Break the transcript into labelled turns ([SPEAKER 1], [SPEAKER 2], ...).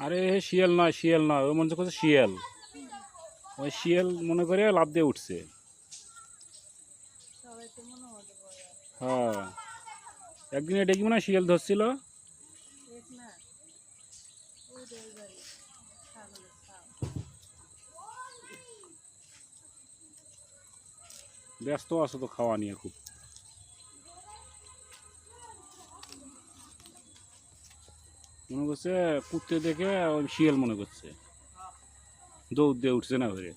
[SPEAKER 1] আরে শিয়াল নয়, ওই মনে করছে শিয়াল। ওই শিয়াল মনে করে লাফ দিয়ে উঠছে। হ্যাঁ, একদিন এটা কি মনে হয় শিয়াল ধরছিল। ব্যস্ত আছো তো খাওয়া নিয়ে খুব। মনে করছে কুত্তে দেখে ওই শিয়াল মনে করছে, দৌড় দিয়ে উঠছে না ঘরে।